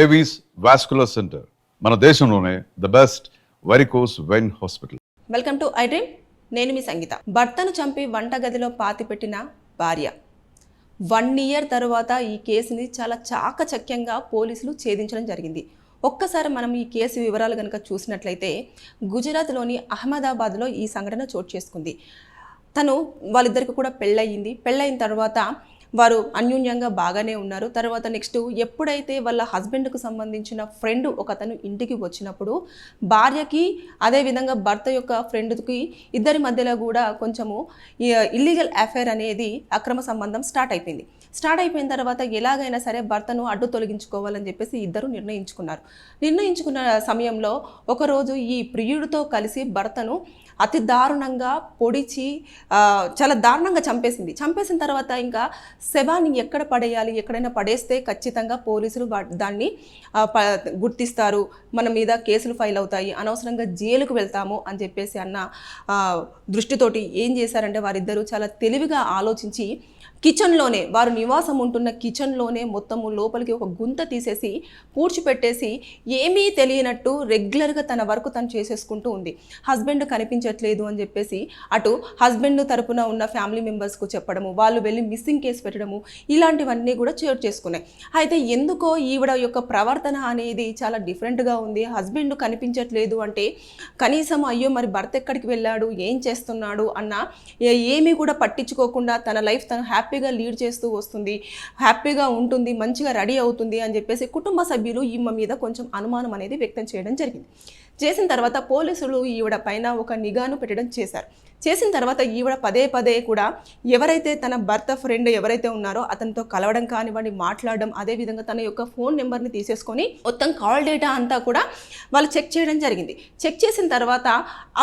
Avis vascular centre మన దేశంలోనే the best varicose vein hospital. Welcome to I dream. నేను మీ సంగీత. భర్తను చంపి వంటగదిలో పాతిపెట్టిన భార్య 1 ఇయర్ తర్వాత ఈ కేసుని చాలా చాకచక్యంగా పోలీసులు ఛేదించడం జరిగింది. ఒక్కసారి మనం ఈ కేసు వివరాలు కనుక చూసినట్లయితే గుజరాత్లోని అహ్మదాబాద్లో ఈ సంఘటన చోటు చేసుకుంది. వాళ్ళిద్దరికి కూడా పెళ్ళయిన తర్వాత వారు అన్యోన్యంగా బాగానే ఉన్నారు. తర్వాత నెక్స్ట్ ఎప్పుడైతే వాళ్ళ హస్బెండ్కు సంబంధించిన ఫ్రెండ్ ఒకతను ఇంటికి వచ్చినప్పుడు భార్యకి అదేవిధంగా భర్త యొక్క ఫ్రెండ్కి ఇద్దరి మధ్యలో కూడా కొంచెము ఇల్లీగల్ అఫైర్ అనేది అక్రమ సంబంధం స్టార్ట్ అయిపోయిన తర్వాత ఎలాగైనా సరే భర్తను అడ్డు తొలగించుకోవాలని చెప్పేసి ఇద్దరు నిర్ణయించుకున్న సమయంలో ఒకరోజు ఈ ప్రియుడితో కలిసి భర్తను అతి దారుణంగా పొడిచి చాలా దారుణంగా చంపేసిన తర్వాత ఇంకా శవాన్ని ఎక్కడ పడేయాలి, ఎక్కడైనా పడేస్తే ఖచ్చితంగా పోలీసులు దాన్ని గుర్తిస్తారు, మన మీద కేసులు ఫైల్ అవుతాయి, అనవసరంగా జైలుకు వెళ్తాము అని చెప్పేసి అన్న దృష్టితోటి ఏం చేశారంటే వారిద్దరూ చాలా తెలివిగా ఆలోచించి కిచెన్లోనే, వారు నివాసం ఉంటున్న కిచెన్లోనే మొత్తము లోపలికి ఒక గుంత తీసేసి పూడ్చిపెట్టేసి ఏమీ తెలియనట్టు రెగ్యులర్గా తన వర్క్ తను చేసేసుకుంటూ ఉంది. హస్బెండ్ కనిపించట్లేదు అని చెప్పేసి అటు హస్బెండ్ తరపున ఉన్న ఫ్యామిలీ మెంబర్స్కు చెప్పడము, వాళ్ళు వెళ్ళి మిస్సింగ్ కేసు పెట్టడము, ఇలాంటివన్నీ కూడా చోటు చేసుకున్నాయి. అయితే ఎందుకో ఈవిడ యొక్క ప్రవర్తన అనేది చాలా డిఫరెంట్గా ఉంది. హస్బెండ్ కనిపించట్లేదు అంటే కనీసం అయ్యో మరి భర్త ఎక్కడికి వెళ్ళాడు, ఏం చేస్తున్నాడు అన్న ఏమీ కూడా పట్టించుకోకుండా తన లైఫ్ తను హ్యాపీగా లీడ్ చేస్తూ వస్తుంది, హ్యాపీగా ఉంటుంది, మంచిగా రెడీ అవుతుంది అని చెప్పేసి కుటుంబ సభ్యులు ఈమె మీద కొంచెం అనుమానం అనేది వ్యక్తం చేయడం జరిగింది. చేసిన తర్వాత పోలీసులు ఈవిడ పైన ఒక నిఘాను పెట్టడం చేసిన తర్వాత ఈవిడ పదే కూడా ఎవరైతే తన భర్త ఫ్రెండ్ ఎవరైతే ఉన్నారో అతనితో కలవడం కానివ్వండి, మాట్లాడడం, అదేవిధంగా తన యొక్క ఫోన్ నెంబర్ని తీసేసుకొని మొత్తం కాల్ డేటా అంతా కూడా వాళ్ళు చెక్ చేయడం జరిగింది. చెక్ చేసిన తర్వాత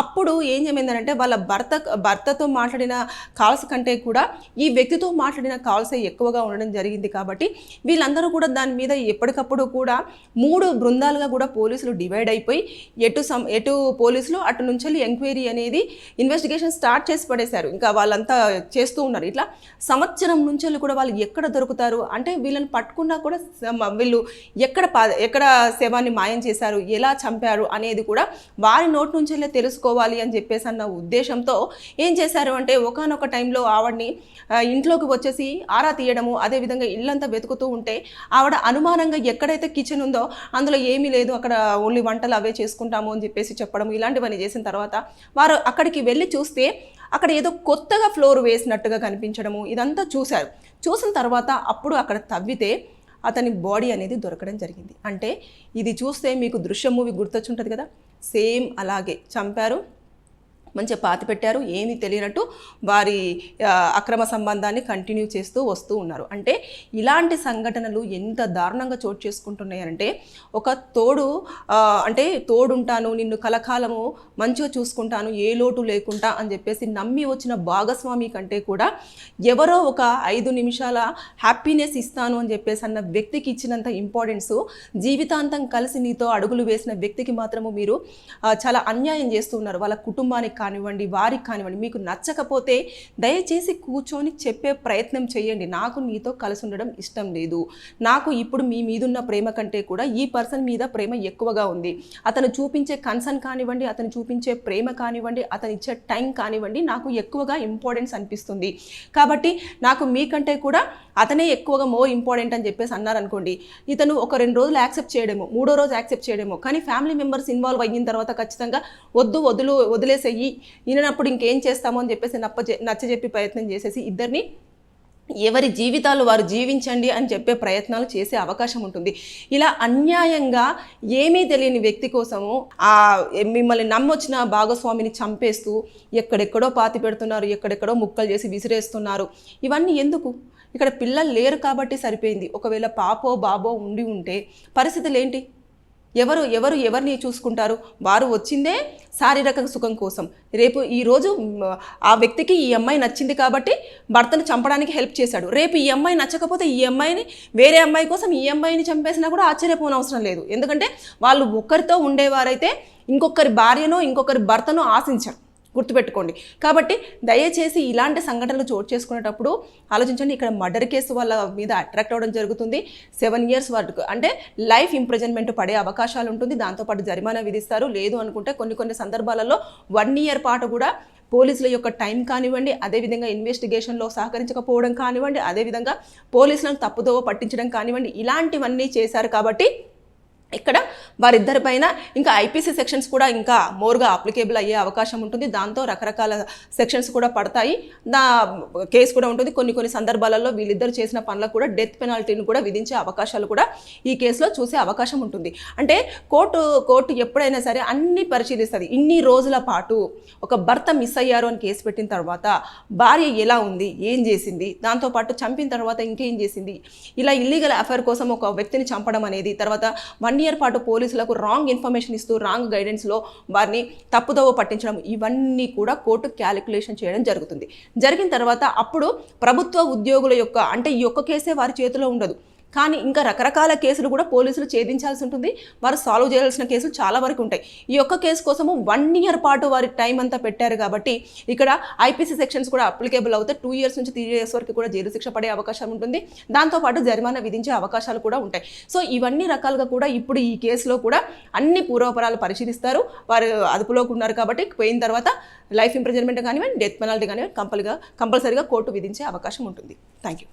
అప్పుడు ఏం ఏమైందంటే వాళ్ళ భర్తతో మాట్లాడిన కాల్స్ కంటే కూడా ఈ వ్యక్తితో మాట్లాడిన కాల్సే ఎక్కువగా ఉండడం జరిగింది. కాబట్టి వీళ్ళందరూ కూడా దాని మీద ఎప్పటికప్పుడు కూడా 3 బృందాలుగా కూడా పోలీసులు డివైడ్ అయిపోయి ఎటు పోలీసులు అటు నుంచి ఎంక్వైరీ అనేది ఇన్వెస్టిగేషన్ స్టార్ట్ చేసి పడేశారు. ఇంకా వాళ్ళంతా చేస్తూ ఉన్నారు. ఇట్లా సంవత్సరం నుంచి కూడా వాళ్ళు ఎక్కడ దొరుకుతారు అంటే వీళ్ళని పట్టుకున్నా కూడా వీళ్ళు ఎక్కడ శవాన్ని మాయం చేశారు, ఎలా చంపారు అనేది కూడా వారి నోటి నుంచెల్లే తెలుసుకోవాలి అని చెప్పేసి అన్న ఉద్దేశంతో ఏం చేశారు అంటే ఒకానొక టైంలో ఆవిడని ఇంట్లోకి వచ్చేసి ఆరా తీయడము, అదేవిధంగా ఇల్లంతా వెతుకుతూ ఉంటే ఆవిడ అనుమానంగా ఎక్కడైతే కిచెన్ ఉందో అందులో ఏమీ లేదు, అక్కడ ఓన్లీ వంటలు అవే చేసుకుంటాము అని చెప్పేసి చెప్పడం, ఇలాంటివన్నీ చేసిన తర్వాత వారు అక్కడికి వెళ్ళి చూస్తే అక్కడ ఏదో కొత్తగా ఫ్లోర్ వేసినట్టుగా కనిపించడము, ఇదంతా చూసిన తర్వాత అప్పుడు అక్కడ తవ్వితే అతని బాడీ అనేది దొరకడం జరిగింది. అంటే ఇది చూస్తే మీకు దృశ్యం మూవీ గుర్తొచ్చుంటుంది కదా, సేమ్ అలాగే చంపారు, మంచిగా పాతి పెట్టారు, ఏమీ తెలియనట్టు వారి అక్రమ సంబంధాన్ని కంటిన్యూ చేస్తూ వస్తూ ఉన్నారు. అంటే ఇలాంటి సంఘటనలు ఎంత దారుణంగా చోటు చేసుకుంటున్నాయంటే ఒక తోడుంటాను, నిన్ను కలకాలము మంచిగా చూసుకుంటాను, ఏ లోటు లేకుండా అని చెప్పేసి నమ్మి వచ్చిన భాగస్వామి కంటే కూడా ఎవరో ఒక 5 నిమిషాల హ్యాపీనెస్ ఇస్తాను అని చెప్పేసి అన్న వ్యక్తికి ఇచ్చినంత ఇంపార్టెన్స్ జీవితాంతం కలిసి నీతో అడుగులు వేసిన వ్యక్తికి మాత్రము మీరు చాలా అన్యాయం చేస్తూ ఉన్నారు. వాళ్ళ కుటుంబానికి కానివ్వండి, వారికి కానివ్వండి, మీకు నచ్చకపోతే దయచేసి కూర్చొని చెప్పే ప్రయత్నం చేయండి. నాకు నీతో కలిసి ఉండడం ఇష్టం లేదు, నాకు ఇప్పుడు మీ మీదున్న ప్రేమ కంటే కూడా ఈ పర్సన్ మీద ప్రేమ ఎక్కువగా ఉంది, అతను చూపించే కన్సర్న్ కానివ్వండి, అతను చూపించే ప్రేమ కానివ్వండి, అతను ఇచ్చే టైం కానివ్వండి నాకు ఎక్కువగా ఇంపార్టెన్స్ అనిపిస్తుంది, కాబట్టి నాకు మీకంటే కూడా అతనే ఎక్కువగా మోర్ ఇంపార్టెంట్ అని చెప్పేసి అన్నారనుకోండి, ఇతను ఒక 2 రోజులు యాక్సెప్ట్ చేయడమో, 3వ రోజు యాక్సెప్ట్ చేయడమో, కానీ ఫ్యామిలీ మెంబర్స్ ఇన్వాల్వ్ అయిన తర్వాత ఖచ్చితంగా వదిలేసేయి, ఈయనప్పుడు ఇంకేం చేస్తామో అని చెప్పేసి నచ్చజెప్పి ప్రయత్నం చేసేసి ఇద్దరిని ఎవరి జీవితాలు వారు జీవించండి అని చెప్పే ప్రయత్నాలు చేసే అవకాశం ఉంటుంది. ఇలా అన్యాయంగా ఏమీ తెలియని వ్యక్తి కోసము మిమ్మల్ని నమ్మొచ్చిన భాగస్వామిని చంపేస్తూ ఎక్కడెక్కడో పాతి పెడుతున్నారు, ఎక్కడెక్కడో ముక్కలు చేసి విసిరేస్తున్నారు. ఇవన్నీ ఎందుకు? ఇక్కడ పిల్లలు లేరు కాబట్టి సరిపోయింది. ఒకవేళ పాపో బాబో ఉంటే పరిస్థితులు ఏంటి? ఎవరిని చూసుకుంటారు? వారు వచ్చిందే శారీరక సుఖం కోసం. రేపు ఈరోజు ఆ వ్యక్తికి ఈ అమ్మాయి నచ్చింది కాబట్టి భర్తను చంపడానికి హెల్ప్ చేశాడు, రేపు ఈ అమ్మాయి నచ్చకపోతే ఈ అమ్మాయిని వేరే అమ్మాయి కోసం ఈ అమ్మాయిని చంపేసినా కూడా ఆశ్చర్యపోనవసరం లేదు. ఎందుకంటే వాళ్ళు ఒక్కరితో ఉండేవారైతే ఇంకొకరి భార్యనో ఇంకొకరి భర్తనో ఆశించరు. గుర్తుపెట్టుకోండి. కాబట్టి దయచేసి ఇలాంటి సంఘటనలు చోటు చేసుకునేటప్పుడు ఆలోచించండి. ఇక్కడ మర్డర్ కేసు వాళ్ళ మీద అట్రాక్ట్ అవ్వడం జరుగుతుంది. 7 years వరకు అంటే లైఫ్ ఇంప్రిజన్మెంట్ పడే అవకాశాలు ఉంటుంది. దాంతోపాటు జరిమానా విధిస్తారు. లేదు అనుకుంటే కొన్ని సందర్భాలలో 1 year పాటు కూడా పోలీసుల యొక్క టైం కానివ్వండి, అదేవిధంగా ఇన్వెస్టిగేషన్లో సహకరించకపోవడం కానివ్వండి, అదేవిధంగా పోలీసులను తప్పుదోవ పట్టించడం కానివ్వండి, ఇలాంటివన్నీ చేశారు. కాబట్టి ఇక్కడ వారిద్దరి పైన ఇంకా ఐపీసీ సెక్షన్స్ కూడా ఇంకా మోర్గా అప్లికేబుల్ అయ్యే అవకాశం ఉంటుంది. దాంతో రకరకాల సెక్షన్స్ కూడా పడతాయి. కేసు కూడా ఉంటుంది. కొన్ని సందర్భాలలో వీళ్ళిద్దరు చేసిన పనులకు కూడా డెత్ పెనాల్టీని కూడా విధించే అవకాశాలు కూడా ఈ కేసులో చూసే అవకాశం ఉంటుంది. అంటే కోర్టు ఎప్పుడైనా సరే అన్ని పరిశీలిస్తుంది. ఇన్ని రోజుల పాటు ఒక భర్త మిస్ అయ్యారు అని కేసు పెట్టిన తర్వాత భార్య ఎలా ఉంది, ఏం చేసింది, దాంతోపాటు చంపిన తర్వాత ఇంకేం చేసింది, ఇలా ఇల్లీగల్ అఫైర్ కోసం ఒక వ్యక్తిని చంపడం అనేది, తర్వాత 1 year పాటు పోలీసులకు రాంగ్ ఇన్ఫర్మేషన్ ఇస్తూ రాంగ్ గైడెన్స్లో వారిని తప్పుదోవ పట్టించడం, ఇవన్నీ కూడా కోర్టు క్యాలిక్యులేషన్ చేయడం జరుగుతుంది. జరిగిన తర్వాత అప్పుడు ప్రభుత్వ ఉద్యోగుల యొక్క అంటే ఈ ఒక్క కేసే వారి చేతిలో ఉండదు. కానీ ఇంకా రకరకాల కేసులు కూడా పోలీసులు ఛేదించాల్సి ఉంటుంది. వారు సాల్వ్ చేయాల్సిన కేసులు చాలా వరకు ఉంటాయి. ఈ ఒక్క కేసు కోసము 1 year పాటు వారి టైం అంతా పెట్టారు. కాబట్టి ఇక్కడ ఐపీసీ సెక్షన్స్ కూడా అప్లికేబుల్ అవుతాయి. 2 years నుంచి 3 years వరకు కూడా జైలు శిక్ష పడే అవకాశం ఉంటుంది. దాంతోపాటు జరిమానా విధించే అవకాశాలు కూడా ఉంటాయి. సో ఇవన్నీ రకాలుగా కూడా ఇప్పుడు ఈ కేసులో కూడా అన్ని పూర్వపరాలు పరిశీలిస్తారు. వారు అదుపులోకి ఉన్నారు కాబట్టి పోయిన తర్వాత లైఫ్ ఇంప్రిజన్మెంట్ కానివ్వండి, డెత్ పెనాల్టీ కానివ్వండి కంపల్సరీగా కోర్టు విధించే అవకాశం ఉంటుంది. Thank you.